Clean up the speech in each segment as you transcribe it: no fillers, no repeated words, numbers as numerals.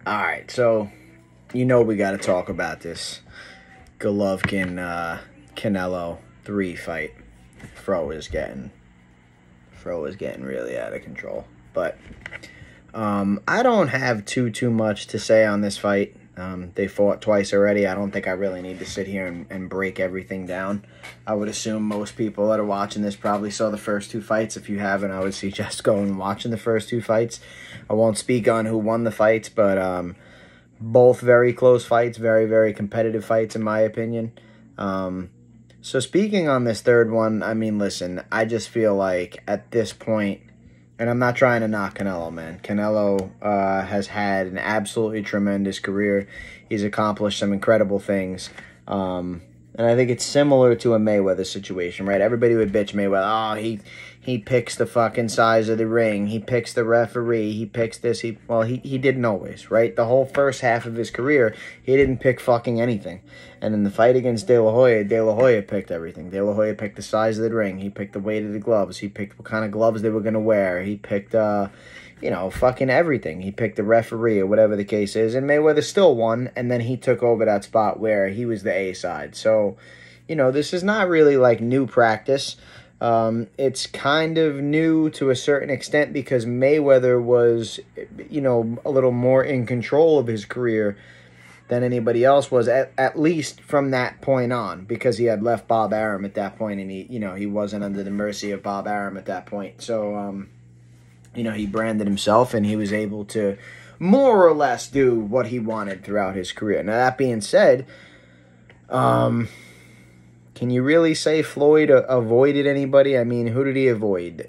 All right, so you know we got to talk about this Golovkin Canelo 3 fight. Fro is getting really out of control. But I don't have too much to say on this fight. They fought twice already. I don't think I really need to sit here and break everything down. I would assume most people that are watching this probably saw the first two fights. If you haven't, I would suggest going and watching the first two fights. I won't speak on who won the fights, but both very close fights, very competitive fights in my opinion. So speaking on this third one, I mean, listen, I just feel like at this point, and I'm not trying to knock Canelo, man. Canelo has had an absolutely tremendous career. He's accomplished some incredible things. And I think it's similar to a Mayweather situation, right? Everybody would bitch Mayweather. Oh, he picks the fucking size of the ring. He picks the referee. He picks this. He didn't always, right? The whole first half of his career, he didn't pick fucking anything. And in the fight against De La Hoya picked everything. De La Hoya picked the size of the ring. He picked the weight of the gloves. He picked what kind of gloves they were going to wear. He picked, fucking everything. He picked the referee or whatever the case is. And Mayweather still won, and then he took over that spot where he was the A side. So, this is not really like new practice. It's kind of new to a certain extent because Mayweather was, a little more in control of his career than anybody else was, at least from that point on, because he had left Bob Arum at that point, and he wasn't under the mercy of Bob Arum at that point. So, he branded himself, and he was able to more or less do what he wanted throughout his career. Now, that being said, can you really say Floyd avoided anybody? I mean, who did he avoid?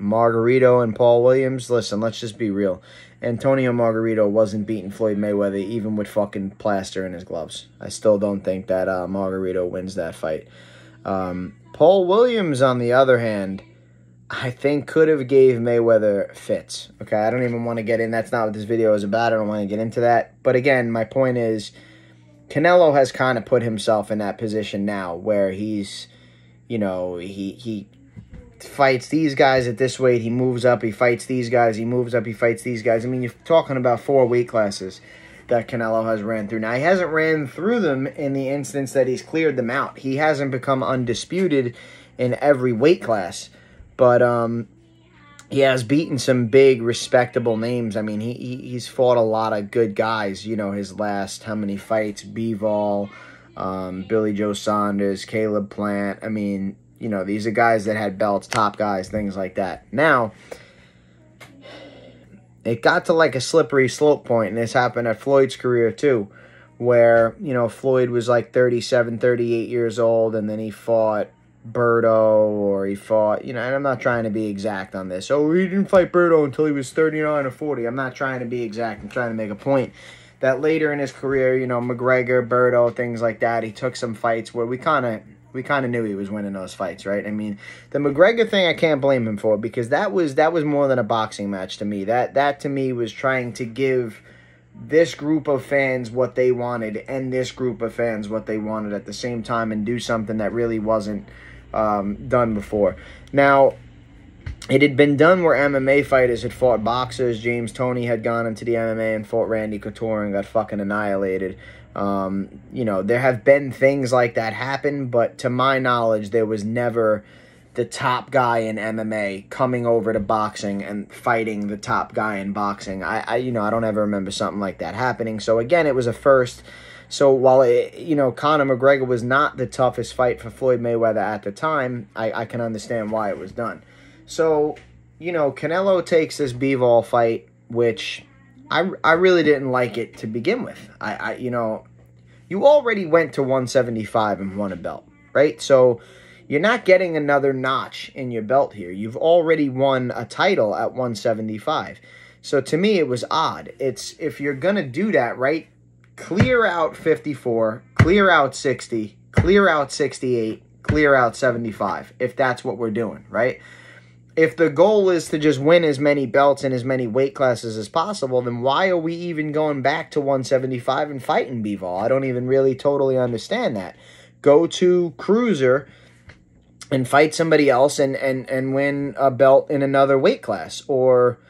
Margarito and Paul Williams? Listen, let's just be real. Antonio Margarito wasn't beating Floyd Mayweather even with fucking plaster in his gloves. I still don't think that Margarito wins that fight. Paul Williams, on the other hand, I think could have gave Mayweather fits. Okay, I don't even want to get in. That's not what this video is about. I don't want to get into that. But again, my point is, Canelo has kind of put himself in that position now where he's, he fights these guys at this weight, he moves up, he fights these guys, he moves up, he fights these guys. I mean, you're talking about 4 weight classes that Canelo has ran through. Now, he hasn't ran through them in the instance that he's cleared them out. He hasn't become undisputed in every weight class, but he has beaten some big, respectable names. I mean, he's fought a lot of good guys. His last, how many fights? Bivol, Billy Joe Saunders, Caleb Plant. I mean, these are guys that had belts, top guys, things like that. Now, it got to like a slippery slope point, and this happened at Floyd's career too, where, Floyd was like 37, 38 years old, and then he fought Berto, or he fought, and I'm not trying to be exact on this. Oh, he didn't fight Berto until he was 39 or 40. I'm not trying to be exact. I'm trying to make a point that later in his career, McGregor, Berto, things like that, he took some fights where we kind of knew he was winning those fights, right? I mean, the McGregor thing I can't blame him for, because that was more than a boxing match to me. That to me was trying to give this group of fans what they wanted and this group of fans what they wanted at the same time, and do something that really wasn't done before. Now, it had been done where MMA fighters had fought boxers. James Toney had gone into the MMA and fought Randy Couture and got fucking annihilated. There have been things like that happen, but to my knowledge, there was never the top guy in MMA coming over to boxing and fighting the top guy in boxing. I don't ever remember something like that happening. So again, it was a first. So while Conor McGregor was not the toughest fight for Floyd Mayweather at the time, I can understand why it was done. So, Canelo takes this Bivol fight, which I really didn't like it to begin with. You already went to 175 and won a belt, right? So you're not getting another notch in your belt here. You've already won a title at 175. So to me, it was odd. If you're going to do that, right, clear out 54, clear out 60, clear out 68, clear out 75, if that's what we're doing, right? If the goal is to just win as many belts in as many weight classes as possible, then why are we even going back to 175 and fighting Bivol? I don't even really totally understand that. Go to cruiser and fight somebody else and win a belt in another weight class. Or,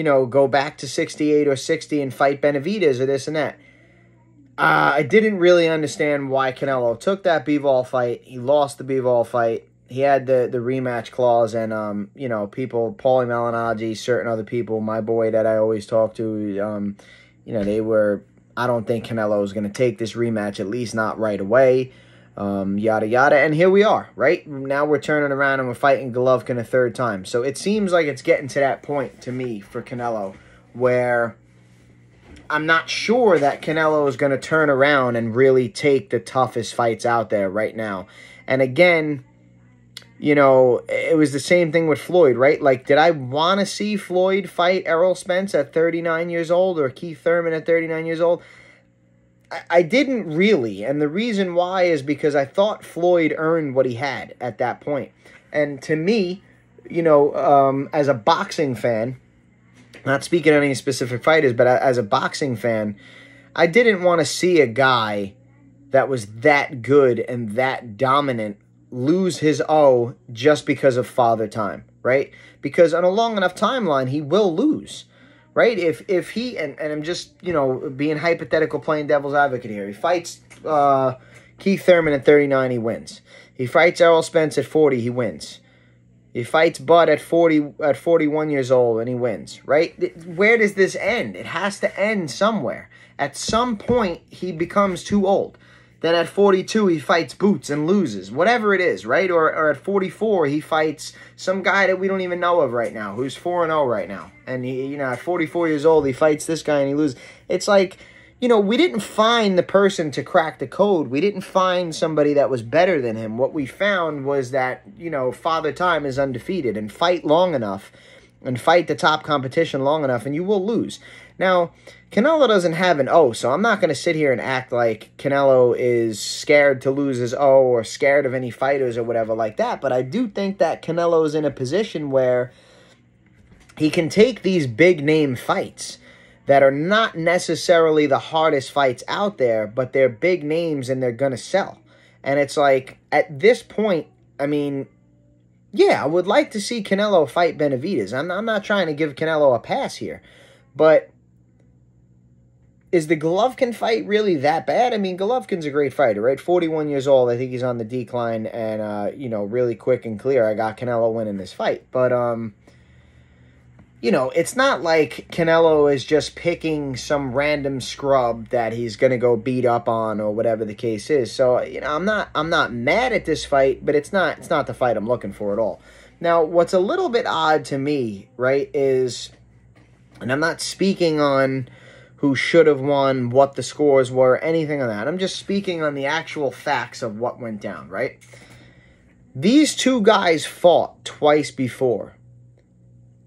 go back to 68 or 60 and fight Benavidez or this and that. I didn't really understand why Canelo took that Bivol fight. He lost the Bivol fight. He had the rematch clause, and people, Paulie Malignaggi, certain other people, my boy that I always talk to, they were. I don't think Canelo is going to take this rematch, at least not right away. Yada yada, and here we are. Right now, we're turning around and we're fighting Golovkin a third time. So it seems like it's getting to that point to me for Canelo, where I'm not sure that Canelo is going to turn around and really take the toughest fights out there right now. And again, it was the same thing with Floyd, right? Like, did I want to see Floyd fight Errol Spence at 39 years old or Keith Thurman at 39 years old? I didn't really. And the reason why is because I thought Floyd earned what he had at that point. And to me, as a boxing fan, not speaking on any specific fighters, but as a boxing fan, I didn't want to see a guy that was that good and that dominant lose his O just because of father time, right? Because on a long enough timeline, he will lose, right? If he, and I'm just, being hypothetical, playing devil's advocate here, he fights Keith Thurman at 39, he wins. He fights Errol Spence at 40, he wins. He fights Bud at 41 years old, and he wins, right? Where does this end? It has to end somewhere. At some point, he becomes too old. Then at 42, he fights Boots and loses, whatever it is, right? Or at 44, he fights some guy that we don't even know of right now, who's 4-0 right now. And, at 44 years old, he fights this guy and he loses. It's like, we didn't find the person to crack the code. We didn't find somebody that was better than him. What we found was that, Father Time is undefeated, and fight long enough and fight the top competition long enough and you will lose. Now, Canelo doesn't have an O, so I'm not going to sit here and act like Canelo is scared to lose his O or scared of any fighters or whatever like that, but I do think that Canelo is in a position where he can take these big-name fights that are not necessarily the hardest fights out there, but they're big names and they're going to sell. And it's like, at this point, I mean, yeah, I would like to see Canelo fight Benavidez. I'm not trying to give Canelo a pass here, but is the Golovkin fight really that bad? I mean, Golovkin's a great fighter, right? 41 years old. I think he's on the decline and, really quick and clear. I got Canelo winning this fight. But, it's not like Canelo is just picking some random scrub that he's going to go beat up on or whatever the case is. So, I'm not mad at this fight, but it's not the fight I'm looking for at all. Now, what's a little bit odd to me, right, is, and I'm not speaking on who should have won, what the scores were, anything on that. I'm just speaking on the actual facts of what went down, right? These two guys fought twice before,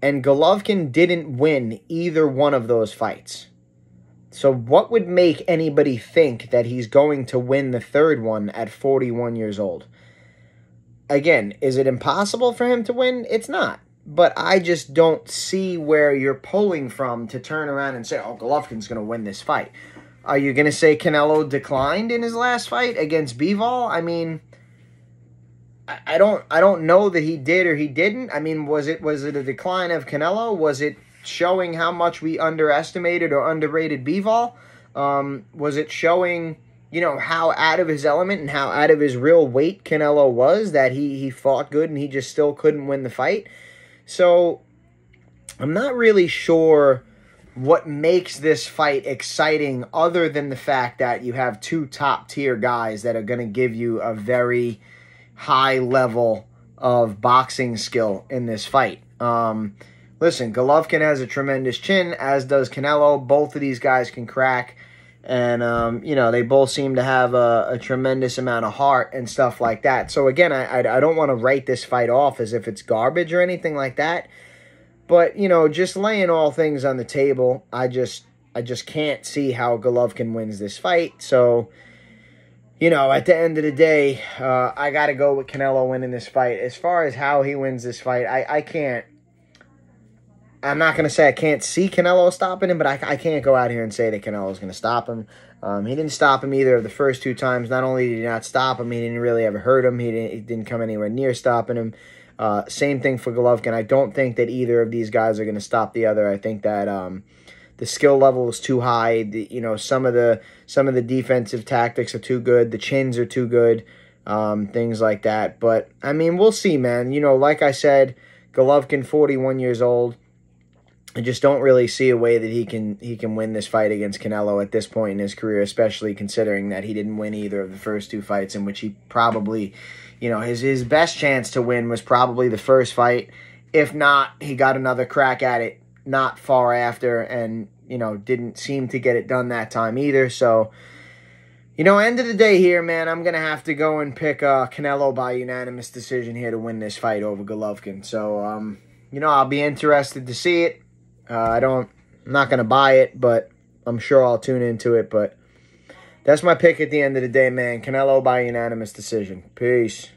and Golovkin didn't win either one of those fights. So what would make anybody think that he's going to win the third one at 41 years old? Again, is it impossible for him to win? It's not. But I just don't see where you're pulling from to turn around and say, oh, Golovkin's going to win this fight. Are you going to say Canelo declined in his last fight against Bivol? I mean, I don't know that he did or he didn't. I mean, was it a decline of Canelo? Was it showing how much we underestimated or underrated Bivol? Was it showing, how out of his element and how out of his real weight Canelo was, that he fought good and he just still couldn't win the fight? So, I'm not really sure what makes this fight exciting other than the fact that you have two top-tier guys that are going to give you a very high level of boxing skill in this fight. Listen, Golovkin has a tremendous chin, as does Canelo. Both of these guys can crack. And, they both seem to have a tremendous amount of heart and stuff like that. So, again, I don't want to write this fight off as if it's garbage or anything like that. But, just laying all things on the table, I just can't see how Golovkin wins this fight. So, at the end of the day, I got to go with Canelo winning this fight. As far as how he wins this fight, I can't. I'm not going to say I can't see Canelo stopping him, but I can't go out here and say that Canelo's going to stop him. He didn't stop him either of the first two times. Not only did he not stop him, he didn't really ever hurt him. He didn't come anywhere near stopping him. Same thing for Golovkin. I don't think that either of these guys are going to stop the other. I think that the skill level is too high. Some of the defensive tactics are too good. The chins are too good. Things like that. But I mean, we'll see, man. Like I said, Golovkin, 41 years old. I just don't really see a way that he can win this fight against Canelo at this point in his career, especially considering that he didn't win either of the first two fights, in which he probably, his best chance to win was probably the first fight. If not, he got another crack at it not far after, and didn't seem to get it done that time either. So, end of the day here, man, I'm gonna have to go and pick Canelo by unanimous decision here to win this fight over Golovkin. So, I'll be interested to see it. I'm not going to buy it, but I'm sure I'll tune into it. But that's my pick at the end of the day, man. Canelo by unanimous decision. Peace.